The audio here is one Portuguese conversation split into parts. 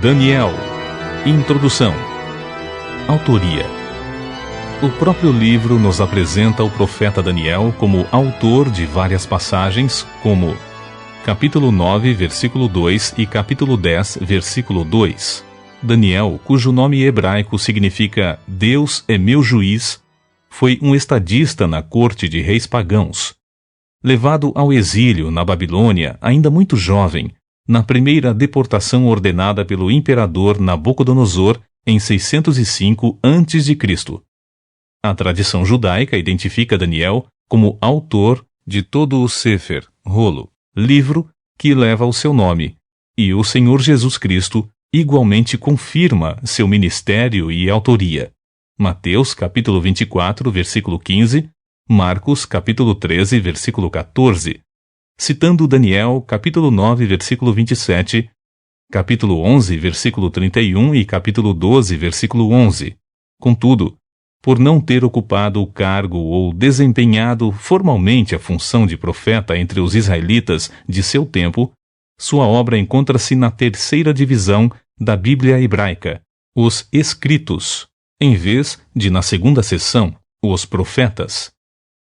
Daniel. Introdução. Autoria. O próprio livro nos apresenta o profeta Daniel como autor de várias passagens, como capítulo 9, versículo 2 e capítulo 10, versículo 2. Daniel, cujo nome hebraico significa Deus é meu juiz, foi um estadista na corte de reis pagãos. Levado ao exílio na Babilônia, ainda muito jovem, na primeira deportação ordenada pelo imperador Nabucodonosor em 605 a.C. A tradição judaica identifica Daniel como autor de todo o Sefer, rolo, livro que leva o seu nome, e o Senhor Jesus Cristo igualmente confirma seu ministério e autoria. Mateus capítulo 24, versículo 15, Marcos capítulo 13, versículo 14, citando Daniel capítulo 9, versículo 27, capítulo 11, versículo 31 e capítulo 12, versículo 11. Contudo, por não ter ocupado o cargo ou desempenhado formalmente a função de profeta entre os israelitas de seu tempo, sua obra encontra-se na terceira divisão da Bíblia hebraica, os Escritos, em vez de na segunda seção, os Profetas.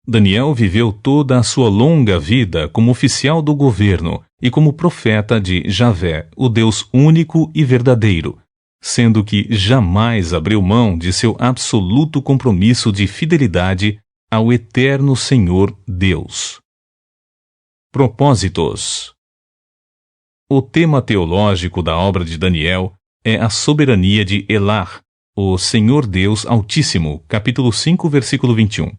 Daniel viveu toda a sua longa vida como oficial do governo e como profeta de Javé, o Deus único e verdadeiro, sendo que jamais abriu mão de seu absoluto compromisso de fidelidade ao eterno Senhor Deus. Propósitos. O tema teológico da obra de Daniel é a soberania de Elah, o Senhor Deus Altíssimo, capítulo 5, versículo 21.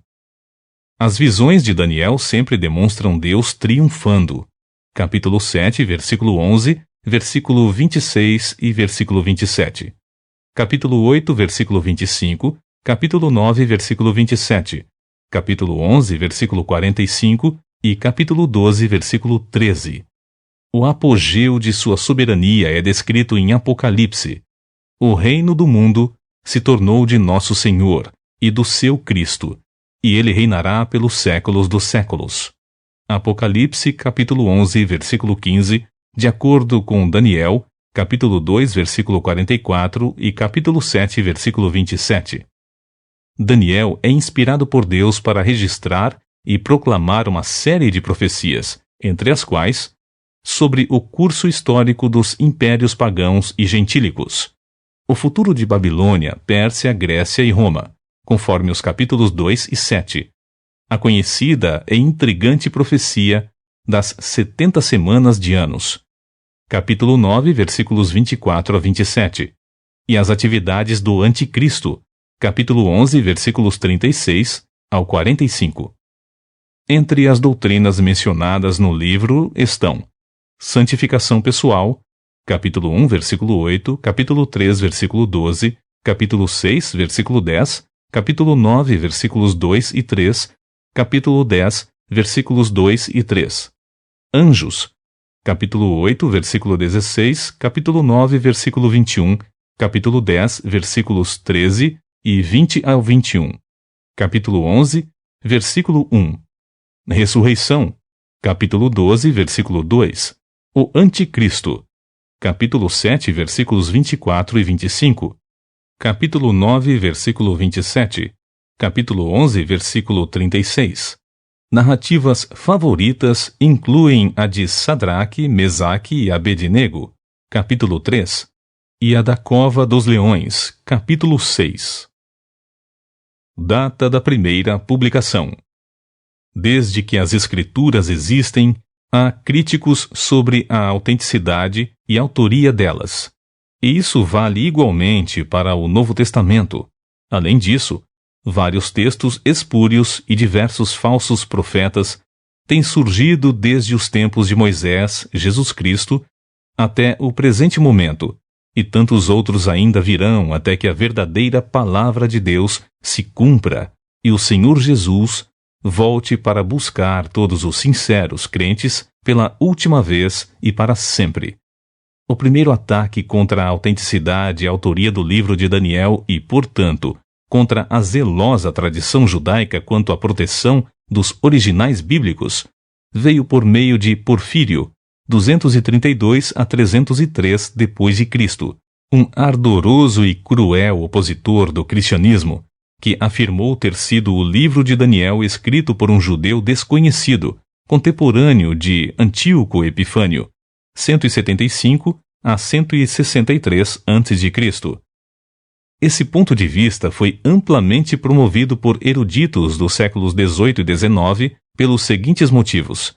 As visões de Daniel sempre demonstram Deus triunfando. Capítulo 7, versículo 11, versículo 26 e versículo 27. Capítulo 8, versículo 25, capítulo 9, versículo 27, capítulo 11, versículo 45 e capítulo 12, versículo 13. O apogeu de sua soberania é descrito em Apocalipse. O reino do mundo se tornou de nosso Senhor e do seu Cristo, e ele reinará pelos séculos dos séculos. Apocalipse, capítulo 11, versículo 15, de acordo com Daniel, capítulo 2, versículo 44 e capítulo 7, versículo 27. Daniel é inspirado por Deus para registrar e proclamar uma série de profecias, entre as quais, sobre o curso histórico dos impérios pagãos e gentílicos, o futuro de Babilônia, Pérsia, Grécia e Roma, conforme os capítulos 2 e 7, a conhecida e intrigante profecia das 70 semanas de anos, capítulo 9, versículos 24 a 27, e as atividades do Anticristo, capítulo 11, versículos 36 ao 45. Entre as doutrinas mencionadas no livro estão santificação pessoal, capítulo 1, versículo 8, capítulo 3, versículo 12, capítulo 6, versículo 10, capítulo 9, versículos 2 e 3, capítulo 10, versículos 2 e 3. Anjos, capítulo 8, versículo 16, capítulo 9, versículo 21, capítulo 10, versículos 13 e 20 ao 21, capítulo 11, versículo 1. Ressurreição, capítulo 12, versículo 2. O Anticristo, capítulo 7, versículos 24 e 25, capítulo 9, versículo 27, capítulo 11, versículo 36. Narrativas favoritas incluem a de Sadraque, Mesaque e Abednego, capítulo 3, e a da Cova dos Leões, capítulo 6. Data da primeira publicação. Desde que as Escrituras existem, há críticos sobre a autenticidade e autoria delas. E isso vale igualmente para o Novo Testamento. Além disso, vários textos espúrios e diversos falsos profetas têm surgido desde os tempos de Moisés, Jesus Cristo, até o presente momento, e tantos outros ainda virão até que a verdadeira palavra de Deus se cumpra e o Senhor Jesus volte para buscar todos os sinceros crentes pela última vez e para sempre. O primeiro ataque contra a autenticidade e autoria do livro de Daniel e, portanto, contra a zelosa tradição judaica quanto à proteção dos originais bíblicos, veio por meio de Porfírio, 232 a 303 d.C., um ardoroso e cruel opositor do cristianismo, que afirmou ter sido o livro de Daniel escrito por um judeu desconhecido, contemporâneo de Antíoco Epifânio, 175 a 163 a.C. Esse ponto de vista foi amplamente promovido por eruditos dos séculos XVIII e XIX pelos seguintes motivos.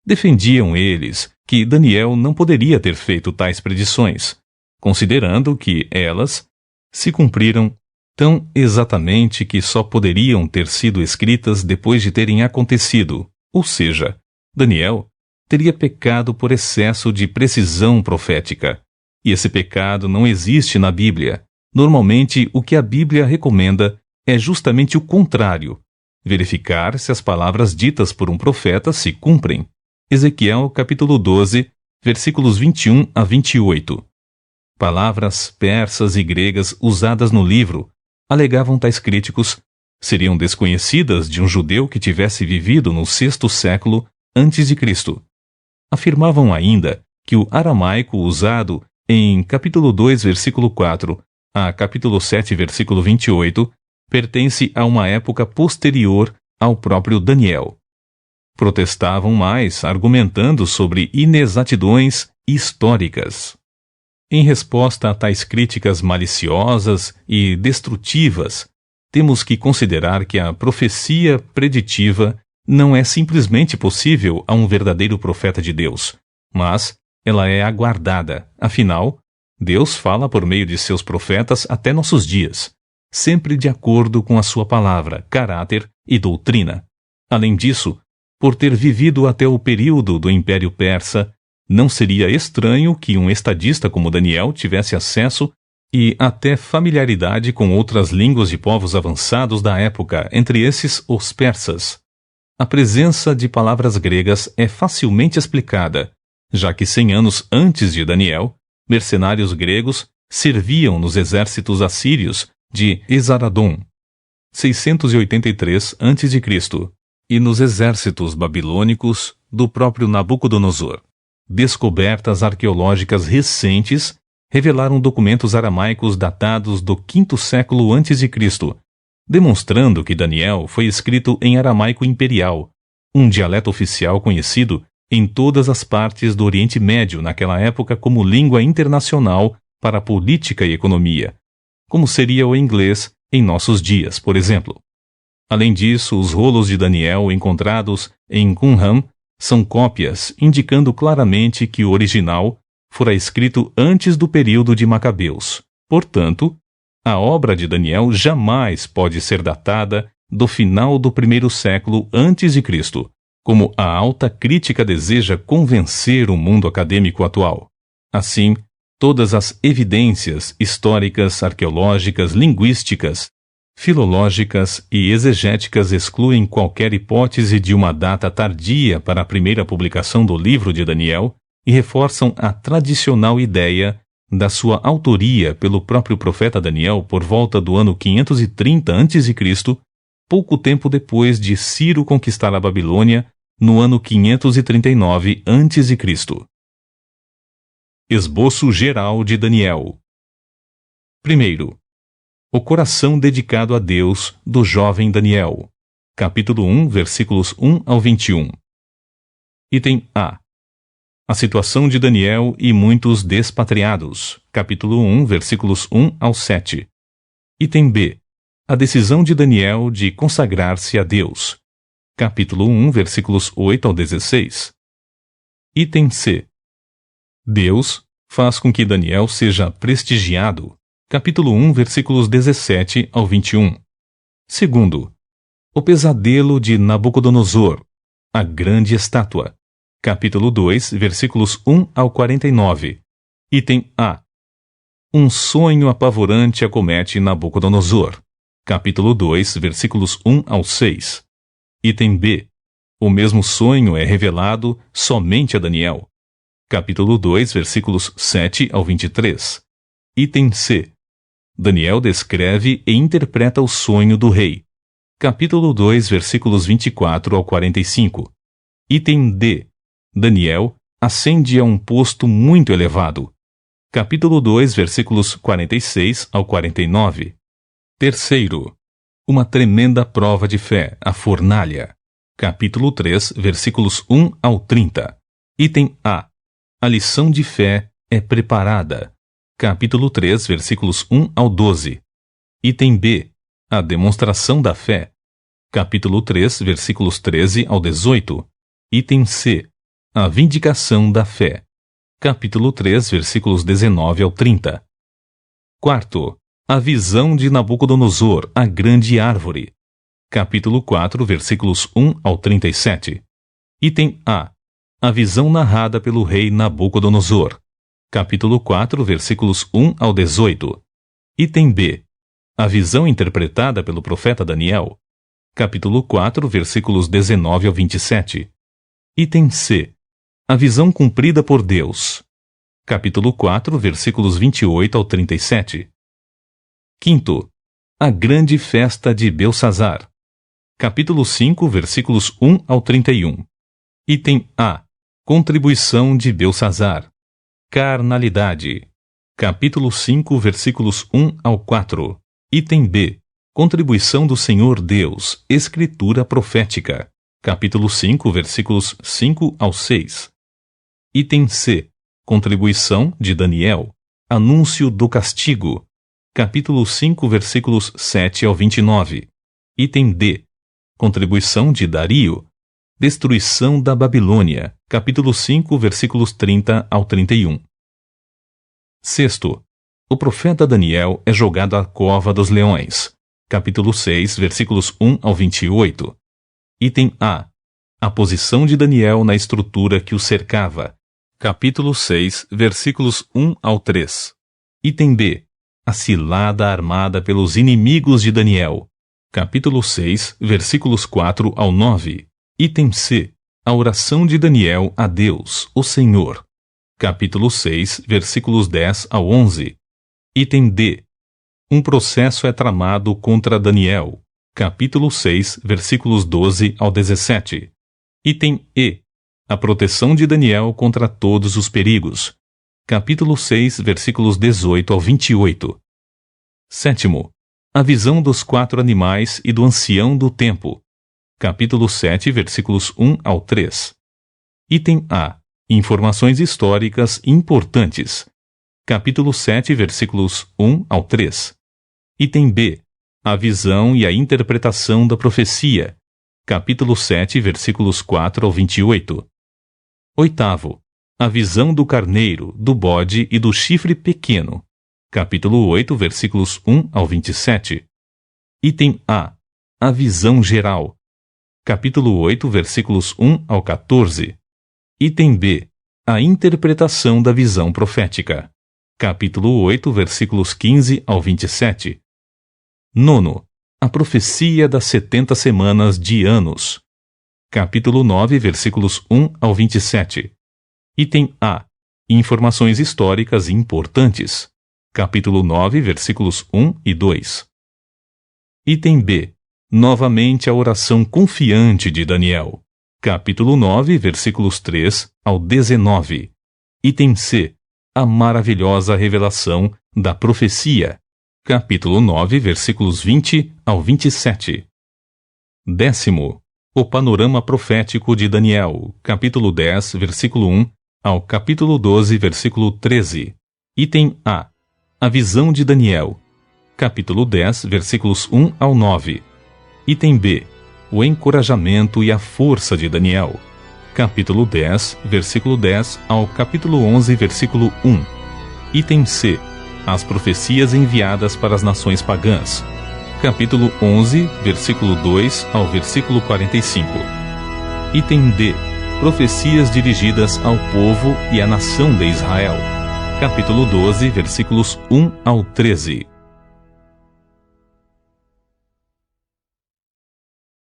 Defendiam eles que Daniel não poderia ter feito tais predições, considerando que elas se cumpriram tão exatamente que só poderiam ter sido escritas depois de terem acontecido, ou seja, Daniel teria pecado por excesso de precisão profética. E esse pecado não existe na Bíblia. Normalmente, o que a Bíblia recomenda é justamente o contrário: verificar se as palavras ditas por um profeta se cumprem. Ezequiel capítulo 12, versículos 21 a 28. Palavras persas e gregas usadas no livro, alegavam tais críticos, seriam desconhecidas de um judeu que tivesse vivido no sexto século antes de Cristo. Afirmavam ainda que o aramaico usado em capítulo 2, versículo 4 a capítulo 7, versículo 28, pertence a uma época posterior ao próprio Daniel. Protestavam mais, argumentando sobre inexatidões históricas. Em resposta a tais críticas maliciosas e destrutivas, temos que considerar que a profecia preditiva não é simplesmente possível a um verdadeiro profeta de Deus, mas ela é aguardada. Afinal, Deus fala por meio de seus profetas até nossos dias, sempre de acordo com a sua palavra, caráter e doutrina. Além disso, por ter vivido até o período do Império Persa, não seria estranho que um estadista como Daniel tivesse acesso e até familiaridade com outras línguas de povos avançados da época, entre esses os persas. A presença de palavras gregas é facilmente explicada, já que 100 anos antes de Daniel, mercenários gregos serviam nos exércitos assírios de Esaradom, 683 a.C., e nos exércitos babilônicos do próprio Nabucodonosor. Descobertas arqueológicas recentes revelaram documentos aramaicos datados do V século a.C., demonstrando que Daniel foi escrito em aramaico imperial, um dialeto oficial conhecido em todas as partes do Oriente Médio naquela época como língua internacional para a política e economia, como seria o inglês em nossos dias, por exemplo. Além disso, os rolos de Daniel encontrados em Qumran são cópias, indicando claramente que o original fora escrito antes do período de Macabeus. Portanto, a obra de Daniel jamais pode ser datada do final do primeiro século antes de Cristo, como a alta crítica deseja convencer o mundo acadêmico atual. Assim, todas as evidências históricas, arqueológicas, linguísticas, filológicas e exegéticas excluem qualquer hipótese de uma data tardia para a primeira publicação do livro de Daniel e reforçam a tradicional ideia da sua autoria pelo próprio profeta Daniel por volta do ano 530 a.C., pouco tempo depois de Ciro conquistar a Babilônia, no ano 539 a.C. Esboço geral de Daniel. Primeiro, o coração dedicado a Deus do jovem Daniel. Capítulo 1, versículos 1 ao 21. Item A. A situação de Daniel e muitos despatriados. Capítulo 1, versículos 1 ao 7. Item B. A decisão de Daniel de consagrar-se a Deus. Capítulo 1, versículos 8 ao 16. Item C. Deus faz com que Daniel seja prestigiado. Capítulo 1, versículos 17 ao 21. Segundo, o pesadelo de Nabucodonosor, a grande estátua. Capítulo 2, versículos 1 ao 49. Item A. Um sonho apavorante acomete Nabucodonosor. Capítulo 2, versículos 1 ao 6. Item B. O mesmo sonho é revelado somente a Daniel. Capítulo 2, versículos 7 ao 23. Item C. Daniel descreve e interpreta o sonho do rei. Capítulo 2, versículos 24 ao 45. Item D. Daniel ascende a um posto muito elevado. Capítulo 2, versículos 46 ao 49. Terceiro, uma tremenda prova de fé, a fornalha. Capítulo 3, versículos 1 ao 30. Item A. A lição de fé é preparada. Capítulo 3, versículos 1 ao 12. Item B. A demonstração da fé. Capítulo 3, versículos 13 ao 18. Item C. A vindicação da fé. Capítulo 3, versículos 19 ao 30. Quarto. A visão de Nabucodonosor, a grande árvore. Capítulo 4, versículos 1 ao 37. Item A. A visão narrada pelo rei Nabucodonosor. Capítulo 4, versículos 1 ao 18. Item B. A visão interpretada pelo profeta Daniel. Capítulo 4, versículos 19 ao 27. Item C. A visão cumprida por Deus. Capítulo 4, versículos 28 ao 37. Quinto. A grande festa de Belsazar. Capítulo 5, versículos 1 ao 31. Item A. Contribuição de Belsazar. Carnalidade. Capítulo 5, versículos 1 ao 4. Item B. Contribuição do Senhor Deus. Escritura profética. Capítulo 5, versículos 5 ao 6. Item C. Contribuição de Daniel. Anúncio do castigo. Capítulo 5, versículos 7 ao 29. Item D. Contribuição de Dario. Destruição da Babilônia. Capítulo 5, versículos 30 ao 31. Sexto. O profeta Daniel é jogado à cova dos leões. Capítulo 6, versículos 1 ao 28. Item A. A posição de Daniel na estrutura que o cercava. Capítulo 6, versículos 1 ao 3. Item B. A cilada armada pelos inimigos de Daniel. Capítulo 6, versículos 4 ao 9. Item C. A oração de Daniel a Deus, o Senhor. Capítulo 6, versículos 10 ao 11. Item D. Um processo é tramado contra Daniel. Capítulo 6, versículos 12 ao 17. Item E. A proteção de Daniel contra todos os perigos. Capítulo 6, versículos 18 ao 28. Sétimo. A visão dos 4 animais e do ancião do tempo. Capítulo 7, versículos 1 ao 3. Item A. Informações históricas importantes. Capítulo 7, versículos 1 ao 3. Item B. A visão e a interpretação da profecia. Capítulo 7, versículos 4 ao 28. Oitavo. A visão do carneiro, do bode e do chifre pequeno. Capítulo 8, versículos 1 ao 27. Item A. A visão geral. Capítulo 8, versículos 1 ao 14. Item B. A interpretação da visão profética. Capítulo 8, versículos 15 ao 27. Nono. A profecia das 70 semanas de anos. Capítulo 9, versículos 1 ao 27. Item A. Informações históricas importantes. Capítulo 9, versículos 1 e 2. Item B. Novamente a oração confiante de Daniel. Capítulo 9, versículos 3 ao 19. Item C. A maravilhosa revelação da profecia. Capítulo 9, versículos 20 ao 27. Décimo. O panorama profético de Daniel. Capítulo 10, versículo 1 ao capítulo 12, versículo 13. Item A. A visão de Daniel. Capítulo 10, versículos 1 ao 9. Item B. O encorajamento e a força de Daniel. Capítulo 10, versículo 10 ao capítulo 11, versículo 1. Item C. As profecias enviadas para as nações pagãs. Capítulo 11, versículo 2 ao versículo 45. Item D. Profecias dirigidas ao povo e à nação de Israel. Capítulo 12, versículos 1 ao 13.